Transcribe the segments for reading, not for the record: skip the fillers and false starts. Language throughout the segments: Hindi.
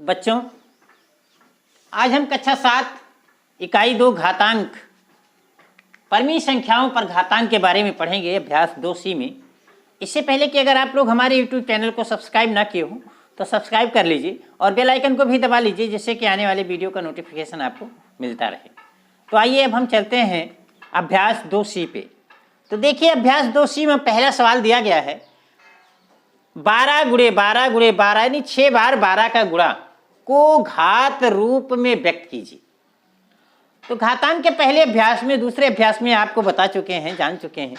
बच्चों, आज हम कक्षा 7 इकाई 2 घातांक परमीय संख्याओं पर घातांक के बारे में पढ़ेंगे अभ्यास 2C में। इससे पहले कि अगर आप लोग हमारे YouTube चैनल को सब्सक्राइब ना किए हो तो सब्सक्राइब कर लीजिए और बेल आइकन को भी दबा लीजिए, जिससे कि आने वाले वीडियो का नोटिफिकेशन आपको मिलता रहे। तो आइए अब हम चलते हैं अभ्यास 2C पे। तो देखिए, अभ्यास 2C में पहला सवाल दिया गया है 12 गुणे 12 गुणे 12 यानी 6 बार 12 का गुणा को घात रूप में व्यक्त कीजिए। तो घातांक के पहले अभ्यास में, दूसरे अभ्यास में आपको बता चुके हैं, जान चुके हैं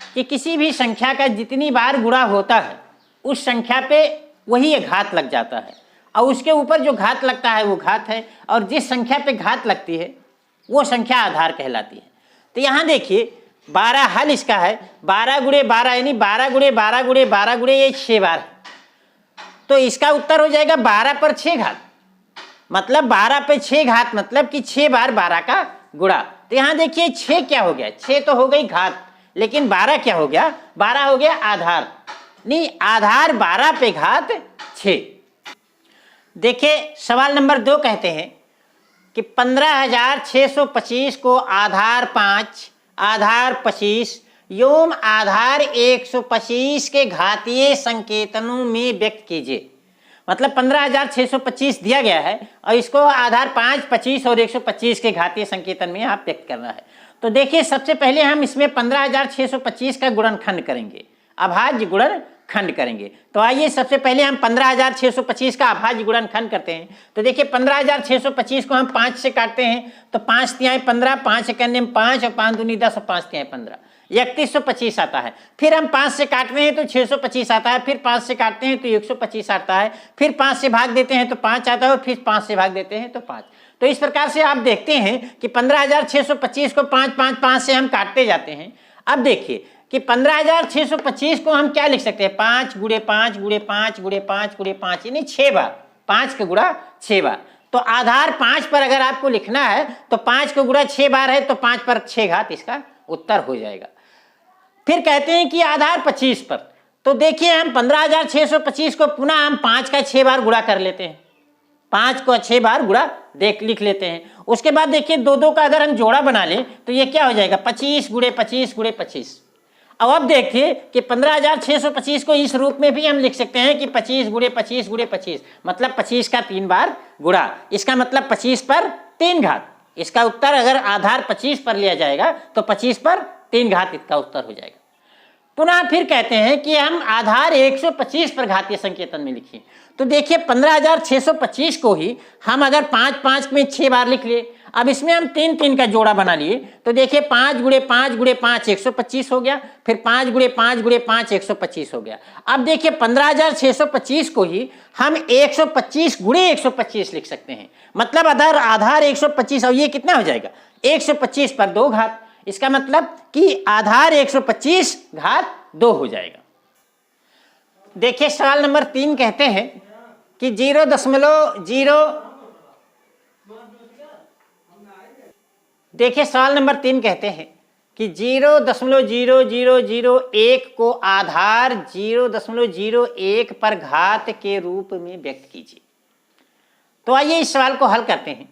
कि किसी भी संख्या का जितनी बार गुणा होता है उस संख्या पे वही घात लग जाता है, और उसके ऊपर जो घात लगता है वो घात है, और जिस संख्या पे घात लगती है वो संख्या आधार कहलाती है। तो यहाँ देखिए 12 हल इसका है 12 गुणे 12 यानी 12 गुणे 12 गुणे 12 गुणे ये 6 बार है। तो इसका उत्तर हो जाएगा 12 पर 6 घात, मतलब 12 पे 6 घात मतलब कि 6 बार 12 का गुणा। तो यहाँ देखिए 6 क्या हो गया, 6 तो हो गई घात, लेकिन 12 क्या हो गया, 12 हो गया आधार। नहीं, आधार 12 पे घात 6। देखिए सवाल नंबर 2 कहते हैं कि 15,625 को आधार 5 आधार 25 योम आधार 125 के घातीय संकेतनों में व्यक्त कीजिए। मतलब 15,625 दिया गया है और इसको आधार 5, 25 और 125 के घातीय संकेतन में आप व्यक्त करना है। तो देखिए सबसे पहले हम इसमें 15,625 का गुणनखंड करेंगे, अभाज्य गुणनखंड करेंगे। तो आइए सबसे पहले हम 15,625 का अभाज्य गुणनखंड करते हैं। तो देखिए 15,625 को हम 5 से काटते हैं तो 5 तिहाई 15, 5 करने में 5 और 5 दूनी 10 और 5 तिहाई 15, 3125 आता है। फिर हम 5 से काटते हैं तो 625 आता है, फिर 5 से काटते हैं तो 125 आता है, फिर 5 से भाग देते हैं तो 5 आता है, और फिर 5 से भाग देते हैं तो 5। तो इस प्रकार से आप देखते हैं कि 15,625 को 5 5 5 से हम काटते जाते हैं। अब देखिए कि 15,625 को हम क्या लिख सकते हैं, 5 गुणे 5 गुणे 5 गुणे 5 गुणे 5 यानी 6 बार, 5 का गुणा 6 बार। तो आधार 5 पर अगर आपको लिखना है तो 5 का गुणा 6 बार है तो 5 पर 6 घात इसका उत्तर हो जाएगा। फिर कहते हैं कि आधार 25 पर, तो देखिए हम 15,625 को पुनः हम 5 का 6 बार गुणा कर लेते हैं, 5 को 6 बार गुणा लिख लेते हैं। उसके बाद देखिए 2 का अगर हम जोड़ा बना लें तो ये क्या हो जाएगा, 25 गुणे 25 गुणे 25। अब देखिए कि 15,625 को इस रूप में भी हम लिख सकते हैं कि 25 गुणे 25 गुणे 25, मतलब 25 का 3 बार गुणा, इसका मतलब 25 पर 3 घात। इसका उत्तर अगर आधार 25 पर लिया जाएगा तो 25 पर 3 घात इसका उत्तर हो जाएगा। पुनः फिर कहते हैं कि हम आधार 125 पर घातीय संकेतन में लिखिए। तो देखिए 15,625 को ही हम अगर 5 5 में 6 बार लिख लिए, अब इसमें हम 3 3 का जोड़ा बना लिए तो देखिए 5 गुणे 5 गुणे 5 125 हो गया, फिर 5 गुणे 5 गुणे 5 125 हो गया। अब देखिए 15,625 को ही हम 125 गुणे 125 लिख सकते हैं, मतलब आधार 125, और ये कितना हो जाएगा 125 पर 2 घात, इसका मतलब कि आधार 125 घात 2 हो जाएगा। देखिए सवाल नंबर 3 कहते हैं कि 0.0, देखिए सवाल नंबर 3 कहते हैं कि 0.0001 को आधार 0.01 पर घात के रूप में व्यक्त कीजिए। तो आइए इस सवाल को हल करते हैं।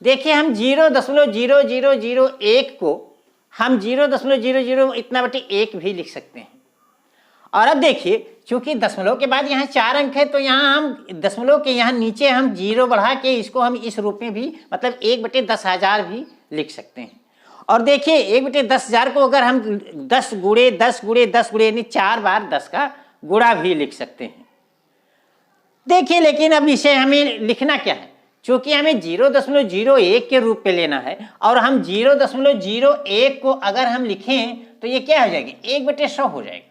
देखिए हम 0.0001 को हम 0.00 इतना बटे 1 भी लिख सकते हैं। और अब देखिए चूंकि दशमलव के बाद यहाँ 4 अंक है तो यहाँ हम दशमलव के यहाँ नीचे हम 0 बढ़ा के इसको हम इस रूप में भी, मतलब 1/10,000 भी लिख सकते हैं। और देखिए 1/10,000 को अगर हम 10 गुणे 10 गुणे 10 गुणे यानी 4 बार 10 का गुणा भी लिख सकते हैं। देखिए लेकिन अब इसे हमें लिखना क्या है, चूंकि हमें 0.01 के रूप में लेना है और हम 0.01 को अगर हम लिखें तो ये क्या हो जाएगी 1/100 हो जाएगा।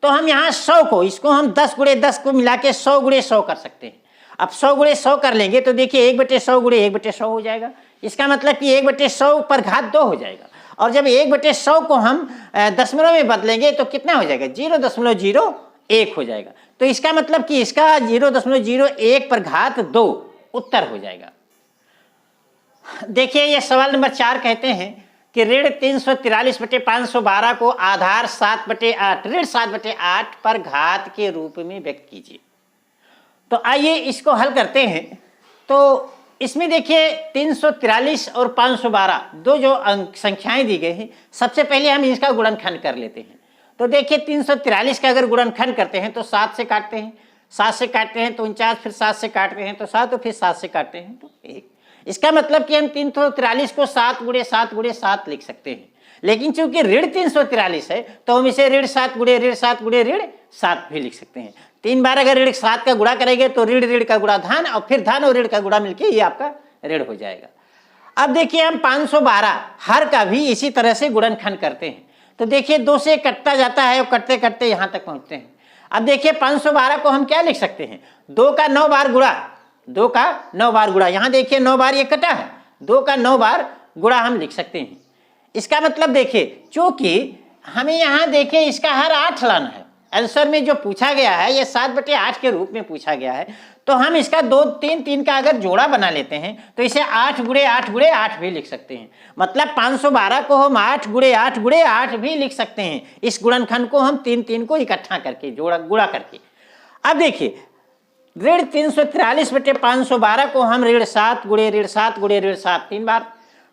तो हम यहाँ 100 को, इसको हम 10 गुणे 10 को मिला के 100 गुणे 100 कर सकते हैं। अब 100 गुणे 100 कर लेंगे तो देखिए 1/100 गुणे 1/100 हो जाएगा, इसका मतलब कि 1/100 पर घात 2 हो जाएगा। और जब 1/100 को हम दशमलव में बदलेंगे तो कितना हो जाएगा 0.01 हो जाएगा। तो इसका मतलब कि इसका 0.01 पर घात 2 उत्तर हो जाएगा। देखिए ये सवाल नंबर 4 कहते हैं कि ऋण 343/512 को आधार 7/8 ऋण 7/8 पर घात के रूप में व्यक्त कीजिए। तो आइए इसको हल करते हैं। तो इसमें देखिए 343 और 512 दो जो अंक संख्याएं दी गई हैं, सबसे पहले हम इसका गुणनखंड कर लेते हैं। तो देखिए 343 का अगर गुणनखंड करते हैं तो 7 से काटते हैं, 7 से काटते हैं तो 49, फिर 7 से काटते हैं तो 7, और फिर 7 से काटते हैं तो 1। इसका मतलब कि हम 343 को 7 गुणे 7 गुणे 7 लिख सकते हैं। लेकिन चूंकि ऋण 343 है तो हम इसे ऋण 7 गुणे ऋण 7 गुणे ऋण 7 भी लिख सकते हैं। 3 बार अगर ऋण 7 का गुणा करेंगे तो ऋण ऋण का गुणा धन, और फिर धन और ऋण का गुणा मिलके ये आपका ऋण हो जाएगा। अब देखिए हम 512 हर का भी इसी तरह से गुणनखंड करते हैं। तो देखिए 2 से कटता जाता है और कटते कटते यहाँ तक पहुँचते हैं। अब देखिए 512 को हम क्या लिख सकते हैं, 2 का 9 बार गुणा, 2 का 9 बार गुणा, यहाँ देखिए 9 बार ये कटा है, 2 का 9 बार गुणा हम लिख सकते हैं। इसका मतलब देखिए चूंकि हमें यहाँ देखिए इसका हर 8 लाना है, आंसर में जो पूछा गया है ये 7/8 के रूप में पूछा गया है, तो हम इसका 2 3 3 का अगर जोड़ा बना लेते हैं तो इसे 8 गुणे 8 गुणे 8 भी लिख सकते हैं। मतलब 512 को हम 8 गुणे 8 गुणे 8 भी लिख सकते हैं। इस गुणनखंड को हम 3 3 को इकट्ठा करके गुणा करके। अब देखिए ऋण 343/512 को हम ऋण 7 गुणे ऋण 7 गुणे ऋण 7 3 बार,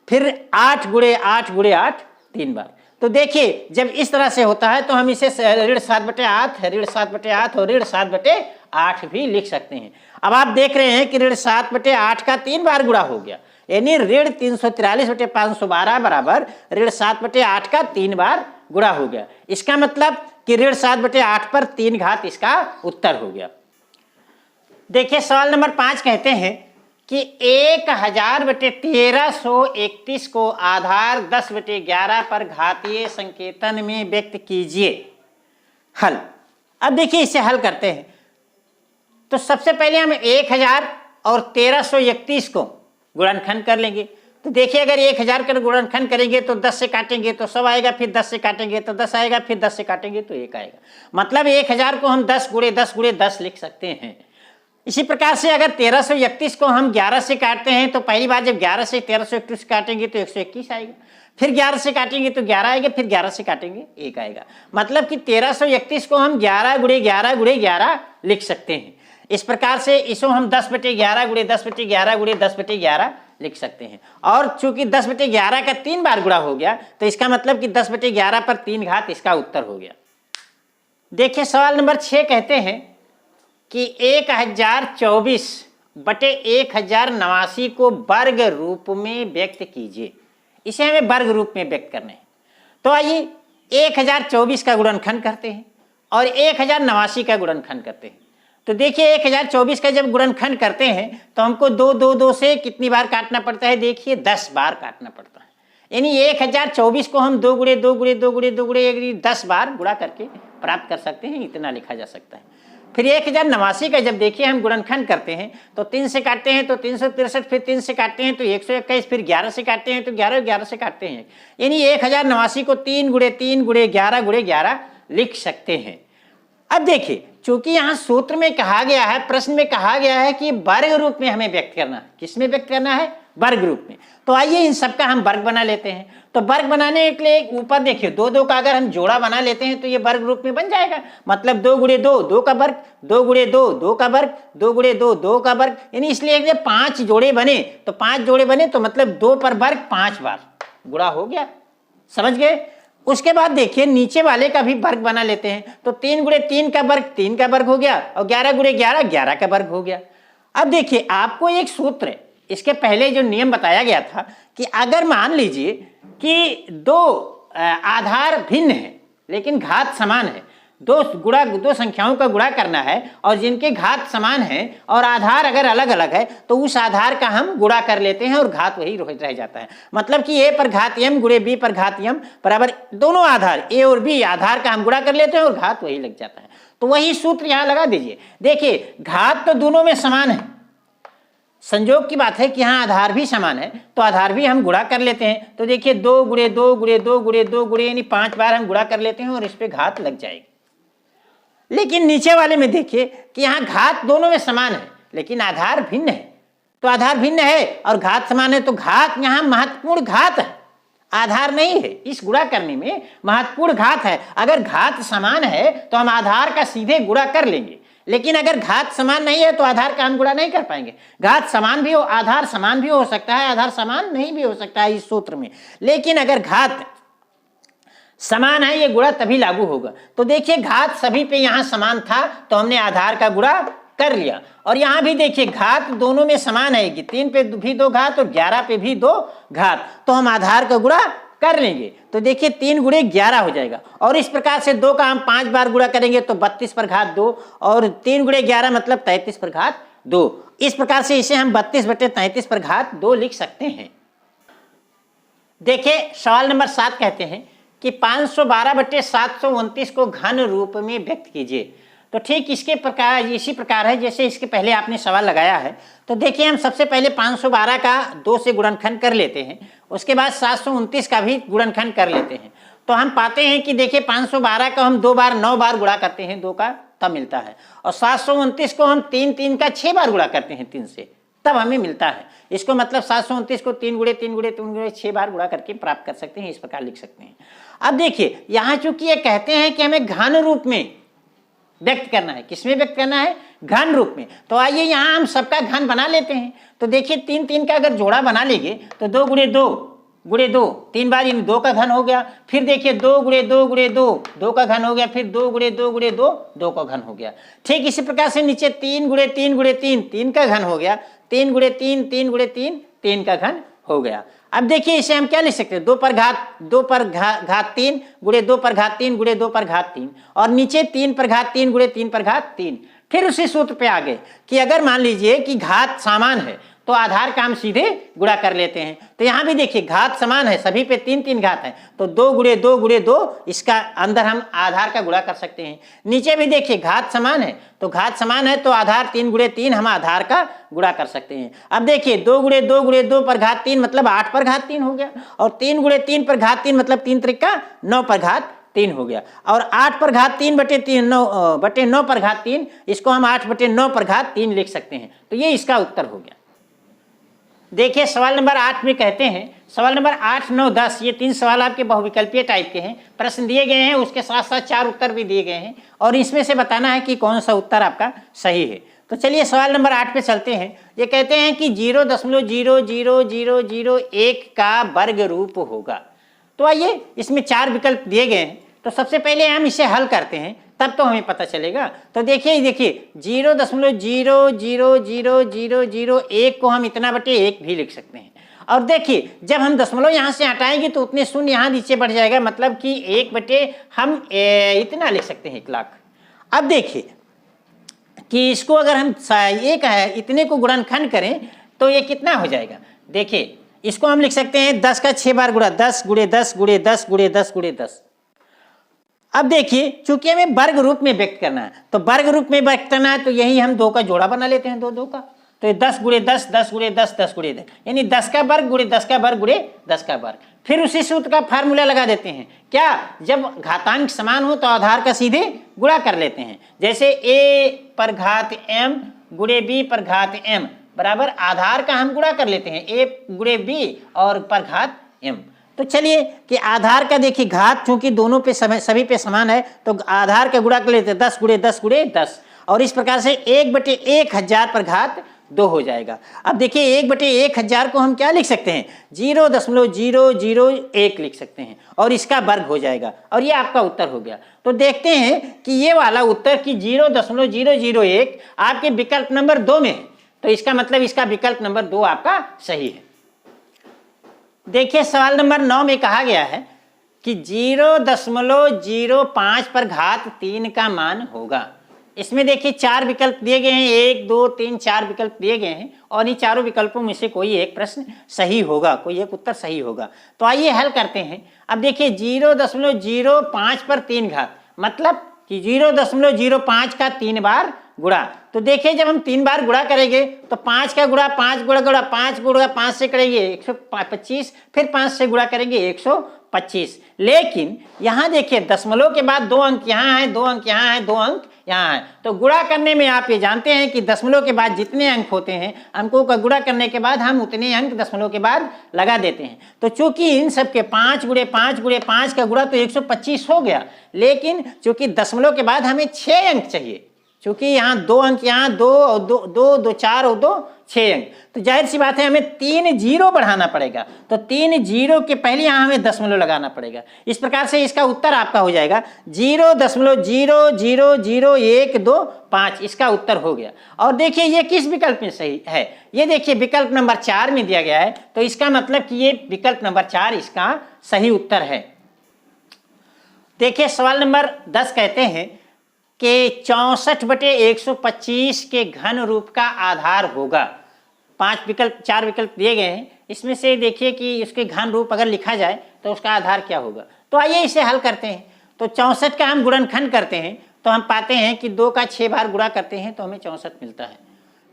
फिर 8 गुणे 8 गुणे 8 3 बार। तो देखिए जब इस तरह से होता है तो हम इसे ऋण 7/8 ऋण 7/8 और ऋण 7/8 भी लिख सकते हैं। अब आप देख रहे हैं कि ऋण 7/8 का 3 बार गुणा हो गया, यानी ऋण 343/512 बराबर ऋण 7/8 का 3 बार गुणा हो गया। इसका मतलब कि ऋण 7/8 पर 3 घात इसका उत्तर हो गया। देखिए सवाल नंबर 5 कहते हैं कि 1000/1331 को आधार 10/11 पर घातीय संकेतन में व्यक्त कीजिए। हल। अब देखिए इसे हल करते हैं। तो सबसे पहले हम 1000 और 1331 को गुणनखंड कर लेंगे। तो देखिए अगर 1000 का गुणनखंड करेंगे तो 10 से काटेंगे तो 100 आएगा, फिर 10 से काटेंगे तो 10 आएगा, फिर 10 से काटेंगे तो 1 आएगा। मतलब 1000 को हम 10 गुणे 10 गुणे 10 लिख सकते हैं। इसी प्रकार से अगर 1331 को हम 11 से काटते हैं तो पहली बार जब 11 से 1331 काटेंगे तो 121 आएगा, फिर 11 से काटेंगे तो 11 आएगा, फिर 11 से काटेंगे 1 आएगा। मतलब कि 1331 को हम 11 गुणे 11 गुणे 11 लिख सकते हैं। इस प्रकार से इसको हम 10/11 गुणे 10/11 गुणे 10/11 लिख सकते हैं। और चूंकि 10/11 का 3 बार गुणा हो गया तो इसका मतलब कि 10/11 पर 3 घात इसका उत्तर हो गया। देखिए सवाल नंबर 6 कहते हैं कि 1024/1089 को वर्ग रूप में व्यक्त कीजिए। इसे हमें वर्ग रूप में व्यक्त करना है। तो आइए 1024 का गुणनखंड करते हैं और 1089 का गुणनखंड करते हैं। तो देखिए 1024 का जब गुणनखंड करते हैं तो हमको 2 2 2 से कितनी बार काटना पड़ता है, देखिए 10 बार काटना पड़ता है। यानी 1024 को हम 2 गुणे 2 गुणे 2 गुणे 2 गुणे 10 बार गुणा करके प्राप्त कर सकते हैं। इतना लिखा जा सकता है। फिर 1089 का जब देखिए हम गुणनखंड करते हैं तो 3 से काटते हैं तो 363, फिर 3 से काटते हैं तो 121, फिर 11 से काटते हैं तो 11 11 से काटते हैं। यानी 1089 को 3 गुणे 3 गुणे 11 गुणे 11 लिख सकते हैं। अब देखिए चूंकि यहाँ सूत्र में कहा गया है, प्रश्न में कहा गया है कि वर्ग रूप में हमें व्यक्त करना है। किसमें व्यक्त करना है? वर्ग रूप में। तो आइए इन सब का हम वर्ग बना लेते हैं। तो वर्ग बनाने के लिए ऊपर देखिए 2 2 का अगर हम जोड़ा बना लेते हैं तो ये वर्ग रूप में बन जाएगा। मतलब 2 गुणे 2 2 का वर्ग, 2 गुणे 2 2 का वर्ग, 2 गुणे 2 2 का वर्ग। यानी इसलिए जब 5 जोड़े बने तो 5 जोड़े बने तो मतलब 2 पर वर्ग 5 बार गुणा हो गया। समझ गए? उसके बाद देखिए नीचे वाले का भी वर्ग बना लेते हैं। तो 3 गुणे 3 का वर्ग 3 का वर्ग हो गया और 11 गुणे 11 11 का वर्ग हो गया। अब देखिए आपको एक सूत्र, इसके पहले जो नियम बताया गया था कि अगर मान लीजिए कि 2 आधार भिन्न है लेकिन घात समान है, 2 संख्याओं का गुणा करना है और जिनके घात समान है और आधार अगर अलग अलग है तो उस आधार का हम गुणा कर लेते हैं और घात वही रह जाता है। मतलब कि a पर घात m गुणे b पर घात m बराबर दोनों आधार a और b आधार का हम गुणा कर लेते हैं और घात वही लग जाता है। तो वही सूत्र यहाँ लगा दीजिए। देखिए घात तो दोनों में समान है, संयोग की बात है कि यहाँ आधार भी समान है तो आधार भी हम गुणा कर लेते हैं। तो देखिए 2 गुणे 2 गुणे 2 गुणे 2 गुणे यानी 5 बार हम गुणा कर लेते हैं और इस पे घात लग जाएगी। लेकिन नीचे वाले में देखिए कि यहाँ घात दोनों में समान है लेकिन आधार भिन्न है। तो आधार भिन्न है और घात समान है तो घात यहाँ महत्वपूर्ण घात है, आधार नहीं है। इस गुणा करने में महत्वपूर्ण घात है। अगर घात समान है तो हम आधार का सीधे गुणा कर लेंगे। लेकिन अगर घात समान नहीं है तो आधार का हम गुणा नहीं कर पाएंगे। घात समान भी हो, आधार समान भी हो सकता है, आधार समान नहीं भी हो सकता है इस सूत्र में, लेकिन अगर घात समान है ये गुणा तभी लागू होगा। तो देखिए घात सभी पे यहाँ समान था तो हमने आधार का गुणा कर लिया, और यहाँ भी देखिए घात दोनों में समान है, 3 पे भी 2 घात और 11 पे भी 2 घात, तो हम आधार का गुणा कर लेंगे। तो देखिए 3 गुणे 11 हो जाएगा, और इस प्रकार से 2 का हम 5 बार गुणा करेंगे तो 32 पर घात 2, और 3 गुणे 11 मतलब 33 पर घात 2। इस प्रकार से इसे हम 32/33 पर घात 2 लिख सकते हैं। देखिए सवाल नंबर 7 कहते हैं कि 512/729 को घन रूप में व्यक्त कीजिए। तो ठीक इसके प्रकार इसी प्रकार है जैसे इसके पहले आपने सवाल लगाया है। तो देखिए हम सबसे पहले 512 का 2 से गुणनखंड कर लेते हैं, उसके बाद 729 का भी गुणनखंड कर लेते हैं। तो हम पाते हैं कि देखिए 512 का हम 2 बार 9 बार गुणा करते हैं 2 का, तब मिलता है, और 729 को हम 3 का 6 बार गुणा करते हैं 3 से, तब हमें मिलता है। इसको मतलब 729 को 3 गुणे 3 गुणे 3 गुणे 6 बार गुणा करके प्राप्त कर सकते हैं, इस प्रकार लिख सकते हैं। अब देखिए यहाँ चूंकि ये कहते हैं कि हमें घन रूप में व्यक्त करना है, किसमें व्यक्त करना है? घन रूप में। तो आइए यहाँ हम सबका घन बना लेते हैं। तो देखिए 3 का अगर जोड़ा बना लेंगे तो 2 गुणे 2 गुणे 2, 3 बार इन 2 का घन हो गया, फिर देखिए 2 गुणे 2 गुणे 2 2 का घन हो गया, फिर 2 गुणे 2 गुणे 2 2 का घन हो गया। ठीक इसी प्रकार से नीचे 3 गुणे 3 गुणे 3 3 का घन हो गया, 3 गुणे 3 3 गुणे 3 3 का घन हो गया। अब देखिए इसे हम क्या लिख सकते हैं? 2 पर घात 3 गुणे 2 पर घात 3 गुणे 2 पर घात 3, और नीचे 3 पर घात 3 गुणे 3 पर घात 3। फिर उसी सूत्र पे आ गए कि अगर मान लीजिए कि घात समान है तो आधार का हम सीधे गुणा कर लेते हैं। तो यहाँ भी देखिए घात समान है, सभी पे 3 घात है, तो 2 गुणे 2 गुणे 2 इसका अंदर हम आधार का गुणा कर सकते हैं। नीचे भी देखिए घात समान है, तो घात समान है तो आधार 3 गुणे 3 हम आधार का गुणा कर सकते हैं। अब देखिए 2 गुणे 2 गुणे 2 पर घात 3 मतलब 8 पर घात 3 हो गया, और 3 गुणे 3 पर घात 3 मतलब 3 त्रिका 9 पर घात 3 हो गया, और 8 पर घात 3 बटे 9 पर घात 3, इसको हम 8/9 पर घात 3 लिख सकते हैं। तो ये इसका उत्तर हो गया। देखिए सवाल नंबर 8 में कहते हैं, सवाल नंबर 8, 9, 10 ये 3 सवाल आपके बहुविकल्पीय टाइप के हैं, प्रश्न दिए गए हैं, उसके साथ साथ 4 उत्तर भी दिए गए हैं, और इसमें से बताना है कि कौन सा उत्तर आपका सही है। तो चलिए सवाल नंबर 8 पे चलते हैं। ये कहते हैं कि 0.00001 का वर्ग रूप होगा। तो आइए इसमें 4 विकल्प दिए गए हैं, तो सबसे पहले हम इसे हल करते हैं, तब तो हमें पता चलेगा। तो देखिए 0.00001 को हम इतना बटे 1 भी लिख सकते हैं, और देखिए जब हम दशमलव यहाँ से हटाएंगे तो उतने शून्य यहाँ नीचे बढ़ जाएगा, मतलब कि 1 बटे हम इतना लिख सकते हैं 1 लाख। अब देखिए कि इसको अगर हम एक है इतने को गुणनखंड करें तो ये कितना हो जाएगा? देखिए इसको हम लिख सकते हैं 10 का 6 बार गुणा, 10 गुणे 10 गुणे 10 गुणे 10 गुणे 10। अब देखिए चूंकि हमें वर्ग रूप में व्यक्त करना है, तो वर्ग रूप में व्यक्त करना है तो यही हम 2 का जोड़ा बना लेते हैं, 2 का, तो ये 10 गुणे 10 10 गुणे 10 10 गुणे 10, यानी 10 का वर्ग गुणे 10 का वर्ग गुणे 10 का वर्ग। फिर उसी सूत्र का फार्मूला लगा देते हैं, क्या? जब घातांक समान हो तो आधार का सीधे गुणा कर लेते हैं। जैसे a पर घात m गुणे b पर घात m बराबर आधार का हम गुणा कर लेते हैं, a गुणे b और पर घात m। तो चलिए कि आधार का देखिए घात चूंकि दोनों पे सभी पे समान है तो आधार का गुणा कर लेते हैं, 10 गुणे 10 गुणे 10, और इस प्रकार से 1/1000 पर घात 2 हो जाएगा। अब देखिए 1/1000 को हम क्या लिख सकते हैं? 0.001 लिख सकते हैं, और इसका वर्ग हो जाएगा, और ये आपका उत्तर हो गया। तो देखते हैं कि ये वाला उत्तर कि 0.001 आपके विकल्प नंबर 2 में है, तो इसका मतलब इसका विकल्प नंबर 2 आपका सही है। देखिए सवाल नंबर 9 में कहा गया है कि 0.05 पर घात 3 का मान होगा। इसमें देखिए 4 विकल्प दिए गए हैं, 1 2 3 4 विकल्प दिए गए हैं, और इन चारों विकल्पों में से कोई एक प्रश्न सही होगा, कोई एक उत्तर सही होगा। तो आइए हल करते हैं। अब देखिए 0.05 पर 3 घात मतलब कि 0.05 का 3 बार गुणा। तो देखिए जब हम 3 बार गुणा करेंगे तो 5 का गुणा 5 गुणा 5 गुणा 5 से करेंगे 125, फिर 5 से गुणा करेंगे 125। लेकिन यहाँ देखिए दशमलव के बाद 2 अंक यहाँ है, 2 अंक यहाँ है, 2 अंक यहाँ है, तो गुणा करने में आप ये जानते हैं कि दशमलव के बाद जितने अंक होते हैं, अंकों का गुणा करने के बाद हम उतने अंक दशमलव के बाद लगा देते हैं। तो चूंकि इन सब के 5 गुणे 5 गुणे 5 का गुणा तो 125 हो गया, लेकिन चूंकि दशमलव के बाद हमें 6 अंक चाहिए, क्योंकि यहाँ 2 अंक, यहाँ 2 और 2 4 और 2 6 अंक, तो जाहिर सी बात है हमें 3 जीरो बढ़ाना पड़ेगा। तो 3 जीरो के पहले यहाँ हमें दशमलव लगाना पड़ेगा। इस प्रकार से इसका उत्तर आपका हो जाएगा 0.0000125, इसका उत्तर हो गया। और देखिए ये किस विकल्प में सही है, ये देखिए विकल्प नंबर 4 में दिया गया है, तो इसका मतलब कि ये विकल्प नंबर 4 इसका सही उत्तर है। देखिए सवाल नंबर 10 कहते हैं कि 64/125 के घन रूप का आधार होगा। 4 विकल्प दिए गए हैं, इसमें से देखिए कि उसके घन रूप अगर लिखा जाए तो उसका आधार क्या होगा। तो आइए इसे हल करते हैं। तो 64 का हम गुणनखंड करते हैं तो हम पाते हैं कि 2 का 6 बार गुणा करते हैं तो हमें 64 मिलता है।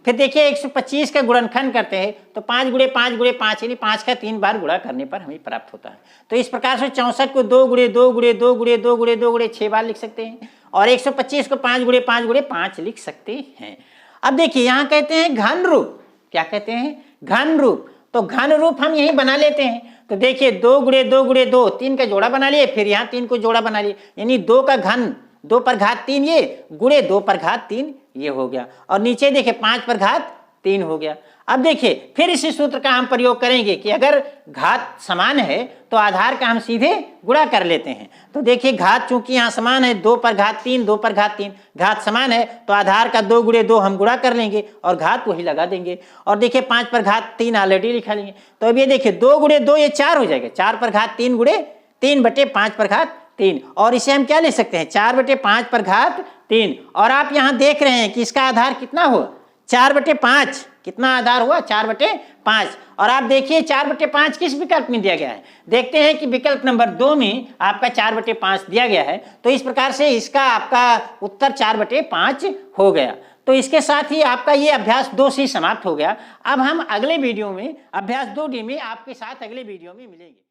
फिर देखिए 125 का गुणनखंड करते हैं तो 5 गुणे 5 गुणे 5 यानी 5 का 3 बार गुणा करने पर हमें प्राप्त होता है। तो इस प्रकार से 64 को 2 गुणे 2 गुणे 2 गुणे 2 गुणे 2 गुणे 6 बार लिख सकते हैं और 125 को 5 गुणे 5 गुणे 5 लिख सकते हैं। अब देखिए यहाँ कहते हैं घन रूप, क्या कहते हैं, घन रूप। तो घन रूप हम यही बना लेते हैं। तो देखिए 2 गुणे 2 गुणे 2, 3 का जोड़ा बना लिए, फिर यहाँ 3 को जोड़ा बना लिए, यानी 2 का घन 2 पर घात 3 ये गुणे 2 पर घात 3 ये हो गया, और नीचे देखिए 5 पर घात 3 हो गया। अब देखिए फिर इसी सूत्र का हम प्रयोग करेंगे कि अगर घात समान है तो आधार का हम सीधे गुणा कर लेते हैं। तो देखिए घात चूंकि यहाँ समान है, 2 पर घात 3 2 पर घात 3, घात समान है तो आधार का 2 गुणे 2 हम गुणा कर लेंगे और घात वही लगा देंगे। और देखिए 5 पर घात 3 ऑलरेडी लिखा लेंगे, तो अब ये देखिए 2 गुणे 2 ये 4 हो जाएगा, 4 पर घात 3 गुणे 3 बटे 5 पर घात 3, और इसे हम क्या ले सकते हैं 4 बटे 5 पर घात 3। और आप यहाँ देख रहे हैं कि इसका आधार कितना हुआ 4 बटे 5, कितना आधार हुआ 4 बटे 5। और आप देखिए 4 बटे 5 किस विकल्प में दिया गया है, देखते हैं कि विकल्प नंबर 2 में आपका 4 बटे 5 दिया गया है। तो इस प्रकार से इसका आपका उत्तर 4 बटे 5 हो गया। तो इसके साथ ही आपका ये अभ्यास 2C समाप्त हो गया। अब हम अगले वीडियो में अभ्यास 2D में आपके साथ अगले वीडियो में मिलेंगे।